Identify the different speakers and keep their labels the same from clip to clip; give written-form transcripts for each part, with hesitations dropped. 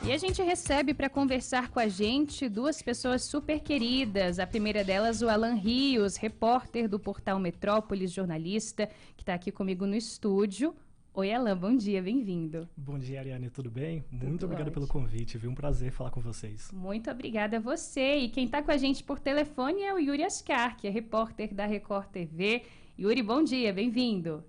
Speaker 1: E a gente recebe para conversar com a gente duas pessoas super queridas. A primeira delas, o Alan Rios, repórter do portal Metrópolis, jornalista, que está aqui comigo no estúdio. Oi, Alan, bom dia, bem-vindo.
Speaker 2: Bom dia, Ariane, tudo bem? Muito
Speaker 1: Tudo
Speaker 2: obrigado
Speaker 1: ótimo.
Speaker 2: pelo convite, viu? Um prazer falar com vocês.
Speaker 1: Muito obrigada a você. E quem está com a gente por telefone é o Yuri Ascar, que é repórter da Record TV. Yuri, bom dia, bem-vindo.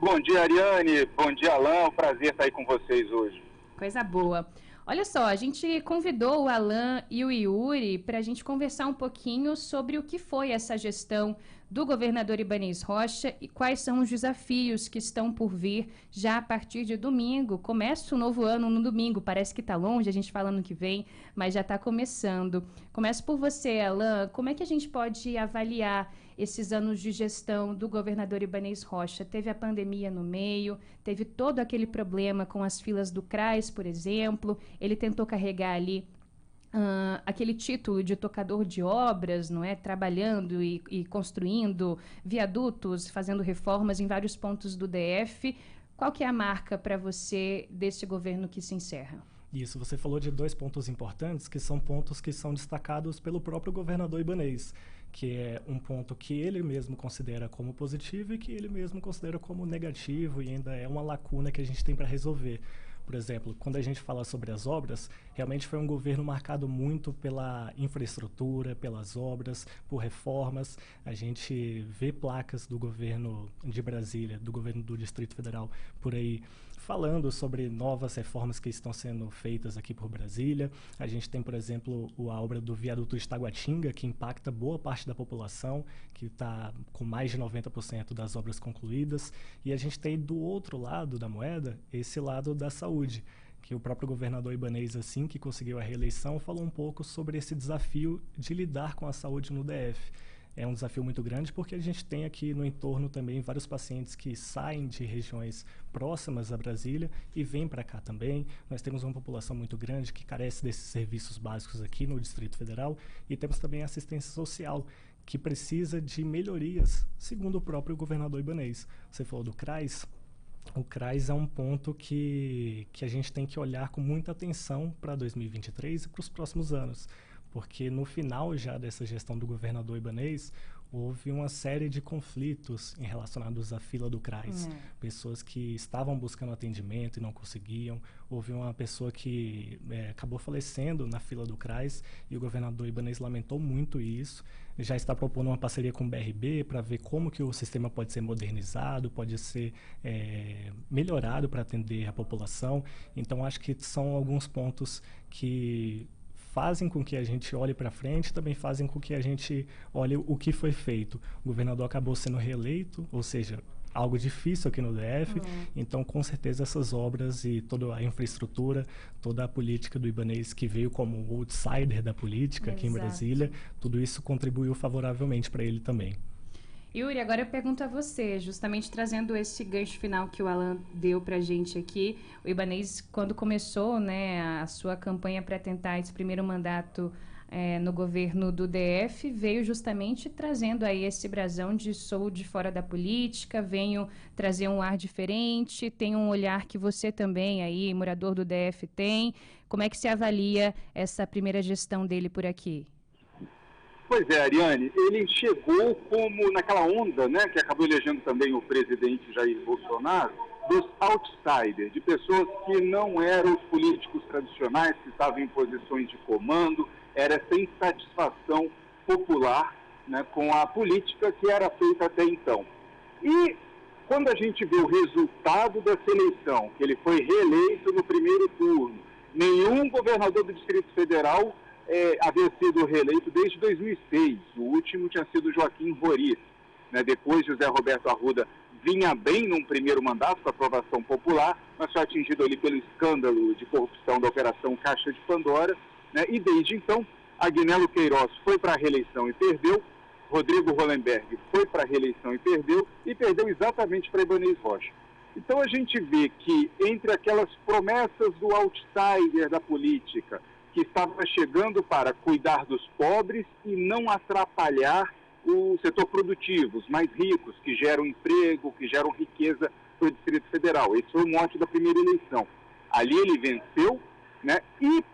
Speaker 3: Bom dia, Ariane. Bom dia, Alan. Prazer estar aí com vocês hoje.
Speaker 1: Coisa boa. Olha só, a gente convidou o Alan e o Yuri para a gente conversar um pouquinho sobre o que foi essa gestão do governador Ibanez Rocha e quais são os desafios que estão por vir já a partir de domingo. Começa o novo ano no domingo, parece que está longe, a gente fala no que vem, mas já está começando. Começo por você, Alan. Como é que a gente pode avaliar esses anos de gestão do governador Ibanez Rocha? Teve a pandemia no meio, teve todo aquele problema com as filas do CRAS, por exemplo. Ele tentou carregar ali aquele título de tocador de obras, não é? Trabalhando e construindo viadutos, fazendo reformas em vários pontos do DF. Qual que é a marca para você desse governo que se encerra?
Speaker 2: Isso, você falou de dois pontos importantes, que são pontos que são destacados pelo próprio governador Ibanez, que é um ponto que ele mesmo considera como positivo e que ele mesmo considera como negativo e ainda é uma lacuna que a gente tem para resolver. Por exemplo, quando a gente fala sobre as obras, realmente foi um governo marcado muito pela infraestrutura, pelas obras, por reformas. A gente vê placas do governo de Brasília, do governo do Distrito Federal, por aí, falando sobre novas reformas que estão sendo feitas aqui por Brasília. A gente tem, por exemplo, a obra do viaduto de Taguatinga, que impacta boa parte da população, que está com mais de 90% das obras concluídas. E a gente tem do outro lado da moeda, esse lado da saúde, que o próprio governador Ibanez, assim que conseguiu a reeleição, falou um pouco sobre esse desafio de lidar com a saúde no DF. É um desafio muito grande porque a gente tem aqui no entorno também vários pacientes que saem de regiões próximas a Brasília e vêm para cá também. Nós temos uma população muito grande que carece desses serviços básicos aqui no Distrito Federal e temos também assistência social, que precisa de melhorias, segundo o próprio governador Ibanez. Você falou do CRAS. O CRAS é um ponto que a gente tem que olhar com muita atenção para 2023 e para os próximos anos, porque no final já dessa gestão do governador Ibanez, houve uma série de conflitos relacionados à fila do CRAS. Pessoas que estavam buscando atendimento e não conseguiam. Houve uma pessoa que acabou falecendo na fila do CRAS e o governador Ibanez lamentou muito isso. Já está propondo uma parceria com o BRB para ver como que o sistema pode ser modernizado, pode ser melhorado para atender a população. Então, acho que são alguns pontos que fazem com que a gente olhe para frente, também fazem com que a gente olhe o que foi feito. O governador acabou sendo reeleito, ou seja, algo difícil aqui no DF, então com certeza essas obras e toda a infraestrutura, toda a política do Ibanez que veio como outsider da política aqui em Brasília, tudo isso contribuiu favoravelmente para ele também.
Speaker 1: Yuri, agora eu pergunto a você, justamente trazendo esse gancho final que o Alan deu para a gente aqui. O Ibanez, quando começou, né, a sua campanha para tentar esse primeiro mandato no governo do DF, veio justamente trazendo aí esse brasão de sou de fora da política, venho trazer um ar diferente, tem um olhar que você também aí, morador do DF, tem. Como é que se avalia essa primeira gestão dele por aqui?
Speaker 3: Pois é, Ariane, ele chegou como naquela onda, né, que acabou elegendo também o presidente Jair Bolsonaro, dos outsiders, de pessoas que não eram os políticos tradicionais, que estavam em posições de comando, era essa insatisfação popular, né, com a política que era feita até então. E quando a gente vê o resultado dessa eleição, que ele foi reeleito no primeiro turno, nenhum governador do Distrito Federal havia sido reeleito desde 2006. O último tinha sido Joaquim Roriz. Né? Depois, José Roberto Arruda vinha bem num primeiro mandato com aprovação popular, mas foi atingido ali pelo escândalo de corrupção da Operação Caixa de Pandora. Né? E desde então, Agnello Queiroz foi para a reeleição e perdeu, Rodrigo Hollenberg foi para a reeleição e perdeu exatamente para Ibanez Rocha. Então a gente vê que entre aquelas promessas do outsider da política, que estava chegando para cuidar dos pobres e não atrapalhar o setor produtivo, os mais ricos, que geram emprego, que geram riqueza para o Distrito Federal. Esse foi o mote da primeira eleição. Ali ele venceu, né? E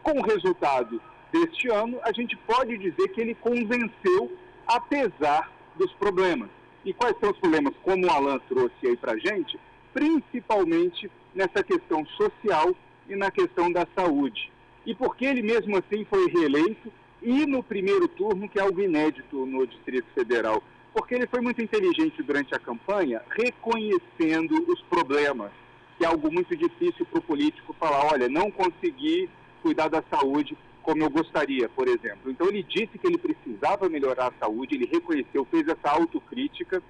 Speaker 3: com o resultado deste ano, a gente pode dizer que ele convenceu, apesar dos problemas. E quais são os problemas? Como o Alan trouxe aí para a gente, principalmente nessa questão social e na questão da saúde. E porque ele mesmo assim foi reeleito, e no primeiro turno, que é algo inédito no Distrito Federal, porque ele foi muito inteligente durante a campanha, reconhecendo os problemas, que é algo muito difícil para o político falar, olha, não consegui cuidar da saúde como eu gostaria, por exemplo. Então ele disse que ele precisava melhorar a saúde, ele reconheceu, fez essa autocrítica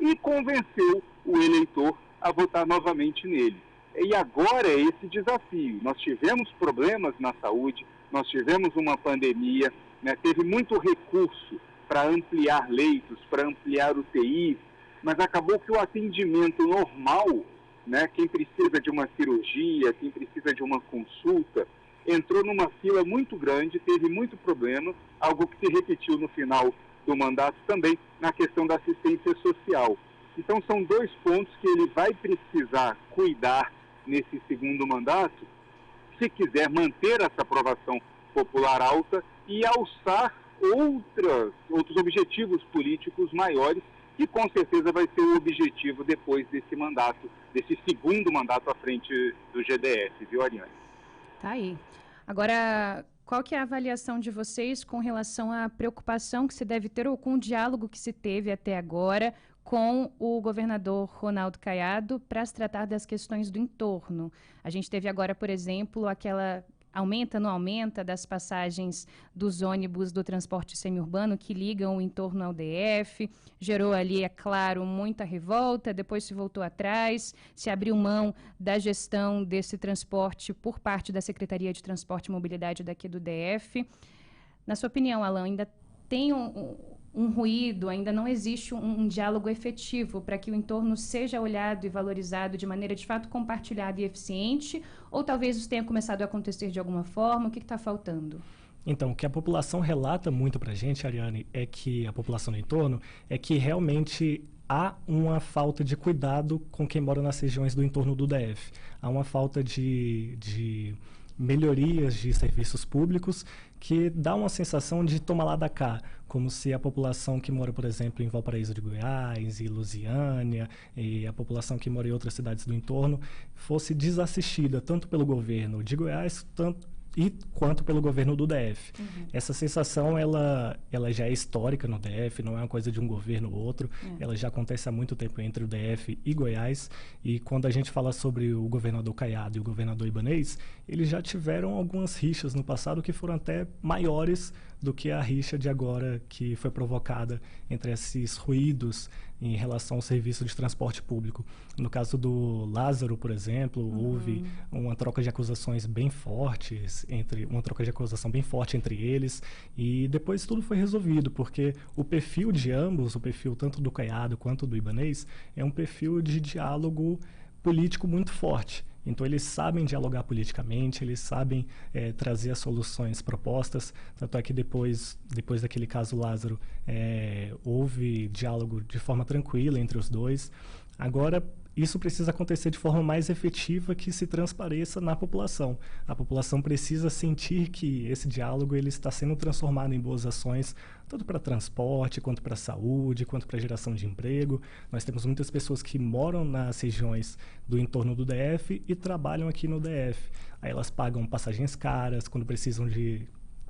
Speaker 3: e convenceu o eleitor a votar novamente nele. E agora é esse desafio. Nós tivemos problemas na saúde, nós tivemos uma pandemia, né? Teve muito recurso para ampliar leitos, para ampliar UTIs, mas acabou que o atendimento normal, né? Quem precisa de uma cirurgia, quem precisa de uma consulta, entrou numa fila muito grande, teve muito problema, algo que se repetiu no final do mandato também na questão da assistência social. Então são dois pontos que ele vai precisar cuidar nesse segundo mandato, se quiser manter essa aprovação popular alta e alçar outros objetivos políticos maiores, que com certeza vai ser o objetivo depois desse mandato, desse segundo mandato à frente do GDF, viu, Ariane?
Speaker 1: Tá aí. Agora, qual que é a avaliação de vocês com relação à preocupação que se deve ter ou com o diálogo que se teve até agora com o governador Ronaldo Caiado para se tratar das questões do entorno? A gente teve agora, por exemplo, aquela não aumenta das passagens dos ônibus do transporte semiurbano que ligam o entorno ao DF, gerou ali, é claro, muita revolta, depois se voltou atrás, se abriu mão da gestão desse transporte por parte da Secretaria de Transporte e Mobilidade daqui do DF. Na sua opinião, Alan, ainda tem um ruído, ainda não existe um diálogo efetivo para que o entorno seja olhado e valorizado de maneira de fato compartilhada e eficiente, ou talvez isso tenha começado a acontecer de alguma forma? O que está faltando?
Speaker 2: Então, o que a população relata muito para a gente, Ariane, é que a população do entorno, é que realmente há uma falta de cuidado com quem mora nas regiões do entorno do DF. Há uma falta de melhorias de serviços públicos que dá uma sensação de toma lá da cá, como se a população que mora, por exemplo, em Valparaíso de Goiás e Lusiânia e a população que mora em outras cidades do entorno fosse desassistida tanto pelo governo de Goiás quanto pelo governo do DF. Essa sensação, ela já é histórica no DF, não é uma coisa de um governo ou outro, ela já acontece há muito tempo entre o DF e Goiás, e quando a gente fala sobre o governador Caiado e o governador Ibanez, eles já tiveram algumas rixas no passado que foram até maiores do que a rixa de agora, que foi provocada entre esses ruídos em relação ao serviço de transporte público. No caso do Lázaro, por exemplo, houve uma troca de acusações bem fortes, uma troca de acusação bem forte entre eles, e depois tudo foi resolvido, porque o perfil de ambos, o perfil tanto do Caiado quanto do Ibanez, é um perfil de diálogo político muito forte. Então, eles sabem dialogar politicamente, eles sabem trazer as soluções propostas. Tanto é que depois daquele caso Lázaro, houve diálogo de forma tranquila entre os dois. Agora, isso precisa acontecer de forma mais efetiva, que se transpareça na população. A população precisa sentir que esse diálogo ele está sendo transformado em boas ações, tanto para transporte, quanto para saúde, quanto para geração de emprego. Nós temos muitas pessoas que moram nas regiões do entorno do DF e trabalham aqui no DF. Aí elas pagam passagens caras, quando precisam de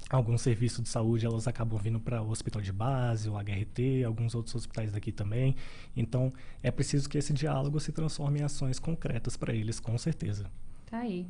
Speaker 2: algum serviço de saúde, elas acabam vindo para o hospital de base, o HRT, alguns outros hospitais daqui também. Então, é preciso que esse diálogo se transforme em ações concretas para eles, com certeza.
Speaker 1: Tá aí.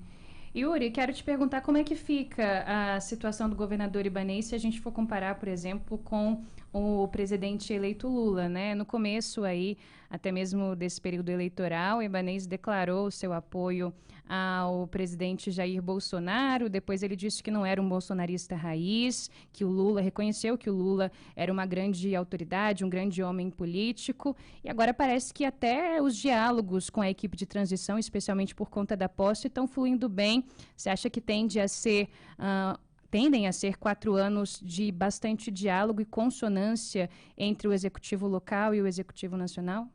Speaker 1: Yuri, quero te perguntar como é que fica a situação do governador Ibanez se a gente for comparar, por exemplo, com o presidente eleito Lula, né? No começo aí, até mesmo desse período eleitoral, Ibanez declarou seu apoio ao presidente Jair Bolsonaro, depois ele disse que não era um bolsonarista raiz, que o Lula reconheceu que o Lula era uma grande autoridade, um grande homem político, e agora parece que até os diálogos com a equipe de transição, especialmente por conta da posse, estão fluindo bem. Você acha que tendem a ser 4 anos de bastante diálogo e consonância entre o executivo local e o executivo nacional?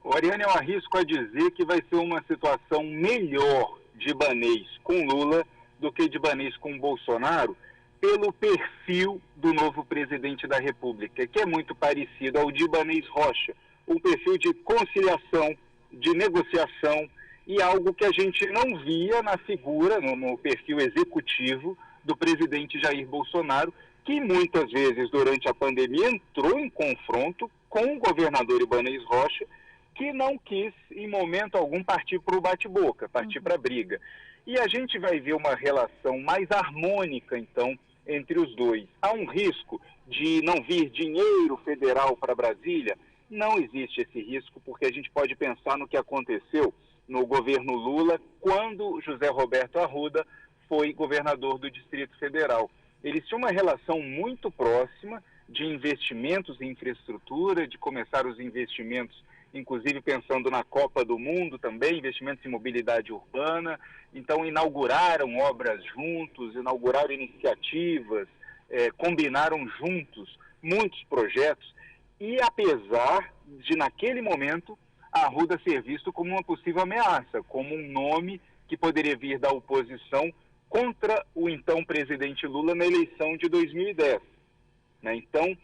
Speaker 3: Oriane, eu arrisco a dizer que vai ser uma situação melhor de Ibanez com Lula do que de Ibanez com Bolsonaro, pelo perfil do novo presidente da República, que é muito parecido ao de Ibanez Rocha, um perfil de conciliação, de negociação, e algo que a gente não via na figura, no perfil executivo do presidente Jair Bolsonaro, que muitas vezes durante a pandemia entrou em confronto com o governador Ibanez Rocha, que não quis em momento algum partir para o bate-boca, partir para a briga. E a gente vai ver uma relação mais harmônica, então, entre os dois. Há um risco de não vir dinheiro federal para Brasília? Não existe esse risco, porque a gente pode pensar no que aconteceu no governo Lula, quando José Roberto Arruda foi governador do Distrito Federal. Eles tinham uma relação muito próxima de investimentos em infraestrutura, de começar os investimentos, inclusive pensando na Copa do Mundo também, investimentos em mobilidade urbana. Então, inauguraram obras juntos, inauguraram iniciativas, combinaram juntos muitos projetos. E apesar de, naquele momento, Arruda ser visto como uma possível ameaça, como um nome que poderia vir da oposição contra o então presidente Lula na eleição de 2010. Né? Então,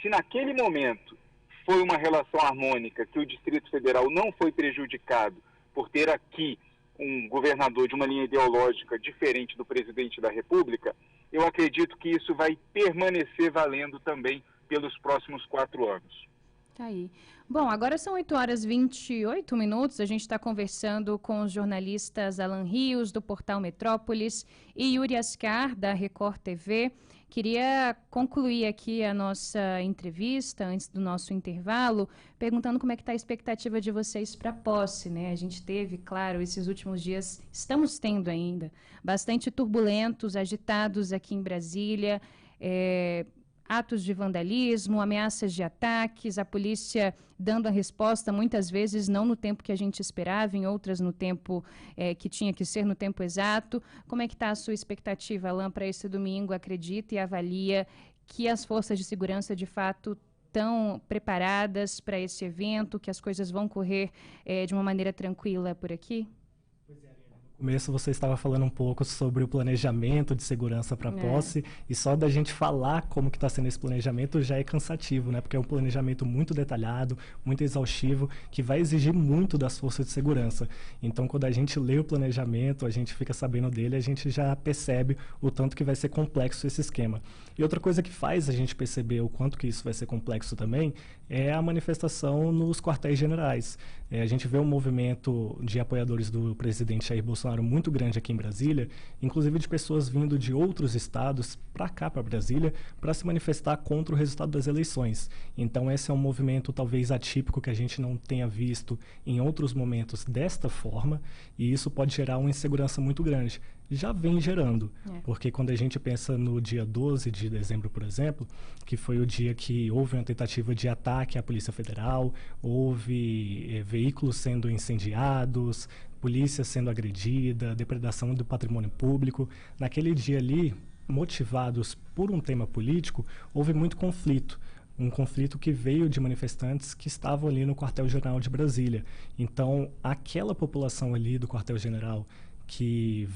Speaker 3: se naquele momento foi uma relação harmônica, que o Distrito Federal não foi prejudicado por ter aqui um governador de uma linha ideológica diferente do presidente da República, eu acredito que isso vai permanecer valendo também pelos próximos 4 anos.
Speaker 1: Tá aí. Bom, agora são 8h28, a gente está conversando com os jornalistas Alan Rios, do Portal Metrópolis, e Yuri Ascar, da Record TV. Queria concluir aqui a nossa entrevista, antes do nosso intervalo, perguntando como é que está a expectativa de vocês para a posse, né? A gente teve, claro, esses últimos dias, estamos tendo ainda, bastante turbulentos, agitados aqui em Brasília, atos de vandalismo, ameaças de ataques, a polícia dando a resposta, muitas vezes não no tempo que a gente esperava, em outras no tempo que tinha que ser, no tempo exato. Como é que está a sua expectativa, Alan, para esse domingo? Acredita e avalia que as forças de segurança, de fato, estão preparadas para esse evento, que as coisas vão correr de uma maneira tranquila por aqui?
Speaker 2: No começo você estava falando um pouco sobre o planejamento de segurança para a posse, e só da gente falar como que está sendo esse planejamento já é cansativo, né? Porque é um planejamento muito detalhado, muito exaustivo, que vai exigir muito das forças de segurança. Então, quando a gente lê o planejamento, a gente fica sabendo dele, a gente já percebe o tanto que vai ser complexo esse esquema. E outra coisa que faz a gente perceber o quanto que isso vai ser complexo também é a manifestação nos quartéis generais. A gente vê um movimento de apoiadores do presidente Jair Bolsonaro muito grande aqui em Brasília, inclusive de pessoas vindo de outros estados para cá, para Brasília, para se manifestar contra o resultado das eleições. Então, esse é um movimento talvez atípico que a gente não tenha visto em outros momentos desta forma, e isso pode gerar uma insegurança muito grande. Já vem gerando, porque quando a gente pensa no dia 12 de dezembro, por exemplo, que foi o dia que houve uma tentativa de ataque à Polícia Federal, houve veículos sendo incendiados, polícia sendo agredida, depredação do patrimônio público. Naquele dia ali, motivados por um tema político, houve muito conflito. Um conflito que veio de manifestantes que estavam ali no quartel-general de Brasília. Então, aquela população ali do quartel-general que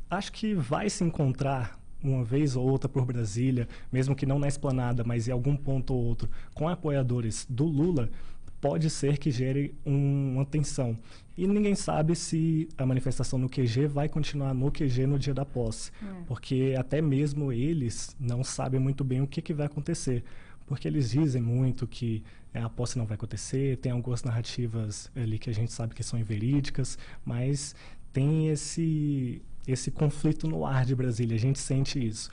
Speaker 2: acho que vai se encontrar uma vez ou outra por Brasília, mesmo que não na esplanada, mas em algum ponto ou outro, com apoiadores do Lula, pode ser que gere uma tensão. E ninguém sabe se a manifestação no QG vai continuar no QG no dia da posse, porque até mesmo eles não sabem muito bem o que vai acontecer, porque eles dizem muito que a posse não vai acontecer, tem algumas narrativas ali que a gente sabe que são inverídicas, mas tem esse conflito no ar de Brasília, a gente sente isso.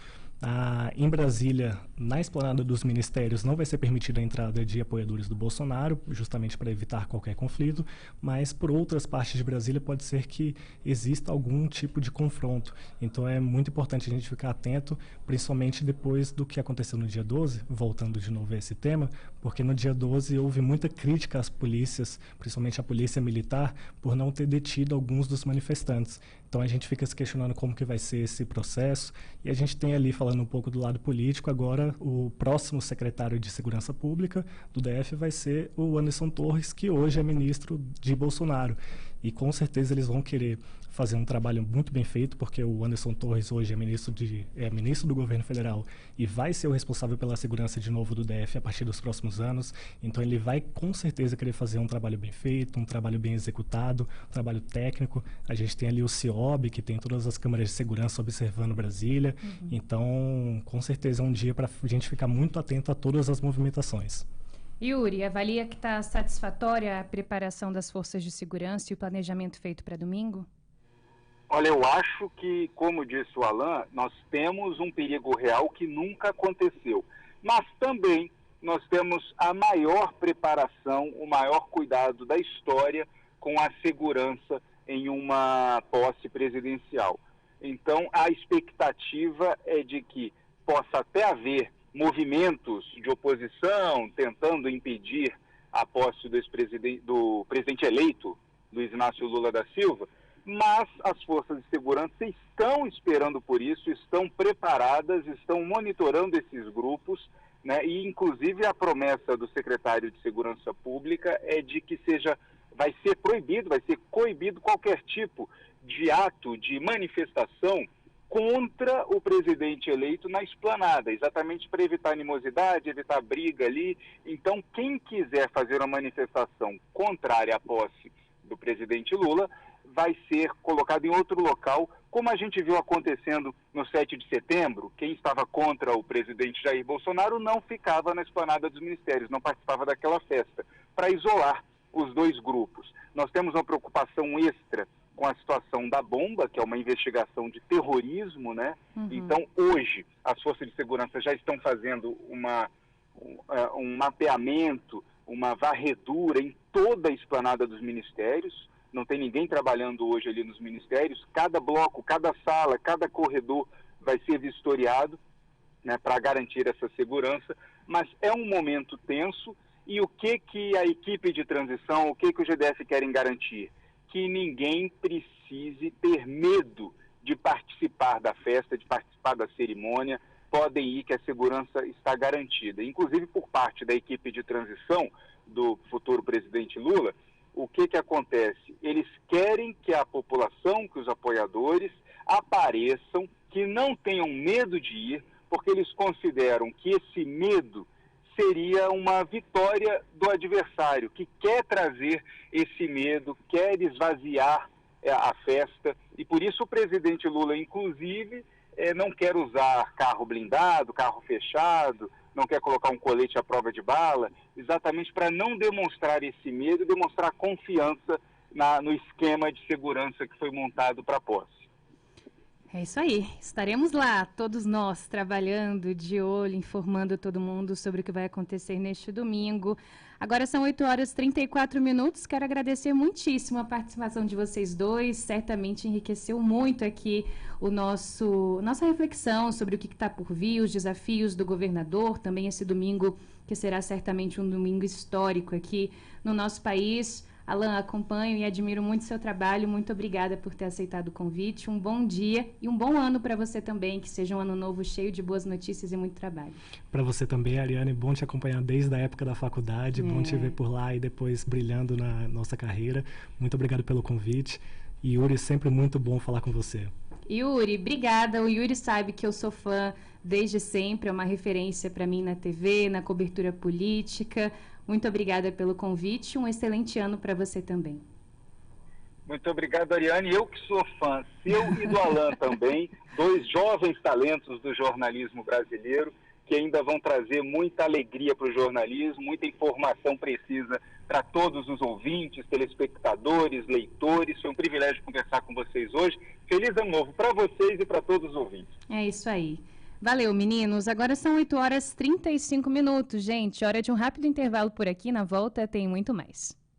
Speaker 2: Em Brasília, na esplanada dos ministérios, não vai ser permitida a entrada de apoiadores do Bolsonaro, justamente para evitar qualquer conflito, mas por outras partes de Brasília pode ser que exista algum tipo de confronto. Então é muito importante a gente ficar atento, principalmente depois do que aconteceu no dia 12, voltando de novo a esse tema, porque no dia 12 houve muita crítica às polícias, principalmente à polícia militar, por não ter detido alguns dos manifestantes. Então a gente fica se questionando como que vai ser esse processo, e a gente tem ali, falando um pouco do lado político, agora o próximo secretário de Segurança Pública do DF vai ser o Anderson Torres, que hoje é ministro de Bolsonaro. e com certeza eles vão querer fazer um trabalho muito bem feito, porque o Anderson Torres hoje é ministro do governo federal e vai ser o responsável pela segurança de novo do DF a partir dos próximos anos. Então ele vai com certeza querer fazer um trabalho bem feito, um trabalho bem executado, um trabalho técnico. A gente tem ali o CIOB, que tem todas as câmeras de segurança observando Brasília. Então, com certeza é um dia para a gente ficar muito atento a todas as movimentações.
Speaker 1: Yuri, avalia que está satisfatória a preparação das forças de segurança e o planejamento feito para domingo?
Speaker 3: Olha, eu acho que, como disse o Alan, nós temos um perigo real que nunca aconteceu. Mas também nós temos a maior preparação, o maior cuidado da história com a segurança em uma posse presidencial. Então, a expectativa é de que possa até haver movimentos de oposição tentando impedir a posse do presidente eleito, Luiz Inácio Lula da Silva, mas as forças de segurança estão esperando por isso, estão preparadas, estão monitorando esses grupos, né? E inclusive a promessa do secretário de Segurança Pública é de que vai ser coibido qualquer tipo de ato, de manifestação contra o presidente eleito na esplanada, exatamente para evitar animosidade, evitar briga ali. Então, quem quiser fazer uma manifestação contrária à posse do presidente Lula vai ser colocado em outro local, como a gente viu acontecendo no 7 de setembro. Quem estava contra o presidente Jair Bolsonaro não ficava na esplanada dos ministérios, não participava daquela festa, para isolar os dois grupos. Nós temos uma preocupação extra com a situação da bomba, que é uma investigação de terrorismo, né? Então, hoje, as forças de segurança já estão fazendo um mapeamento, uma varredura em toda a esplanada dos ministérios. Não tem ninguém trabalhando hoje ali nos ministérios. Cada bloco, cada sala, cada corredor vai ser vistoriado, né, para garantir essa segurança. Mas é um momento tenso. E o que a equipe de transição, o que o GDF querem garantir? Que ninguém precise ter medo de participar da festa, de participar da cerimônia. Podem ir, que a segurança está garantida. Inclusive, por parte da equipe de transição do futuro presidente Lula, o que acontece? Eles querem que a população, que os apoiadores apareçam, que não tenham medo de ir, porque eles consideram que esse medo seria uma vitória do adversário, que quer trazer esse medo, quer esvaziar a festa. E por isso o presidente Lula, inclusive, não quer usar carro blindado, carro fechado, não quer colocar um colete à prova de bala, exatamente para não demonstrar esse medo e demonstrar confiança no esquema de segurança que foi montado para a posse.
Speaker 1: É isso aí. Estaremos lá, todos nós, trabalhando de olho, informando todo mundo sobre o que vai acontecer neste domingo. Agora são 8h34. Quero agradecer muitíssimo a participação de vocês dois. Certamente enriqueceu muito aqui nossa reflexão sobre o que está por vir, os desafios do governador. Também esse domingo, que será certamente um domingo histórico aqui no nosso país. Alan, acompanho e admiro muito seu trabalho. Muito obrigada por ter aceitado o convite. Um bom dia e um bom ano para você também. Que seja um ano novo cheio de boas notícias e muito trabalho. Para você também, Ariane. Bom te acompanhar desde a época da faculdade. Bom te ver por lá e depois brilhando na nossa carreira. Muito obrigado pelo convite. E Yuri, sempre muito bom falar com você. Yuri, obrigada. O Yuri sabe que eu sou fã desde sempre. É uma referência para mim na TV, na cobertura política. Muito obrigada pelo convite. Um excelente ano para você também.
Speaker 3: Muito obrigado, Ariane. Eu que sou fã seu e do Alan também, dois jovens talentos do jornalismo brasileiro que ainda vão trazer muita alegria para o jornalismo, muita informação precisa para todos os ouvintes, telespectadores, leitores. Foi um privilégio conversar com vocês hoje. Feliz ano novo para vocês e para todos os ouvintes.
Speaker 1: É isso aí. Valeu, meninos. Agora são 8h35, gente. Hora de um rápido intervalo por aqui. Na volta tem muito mais.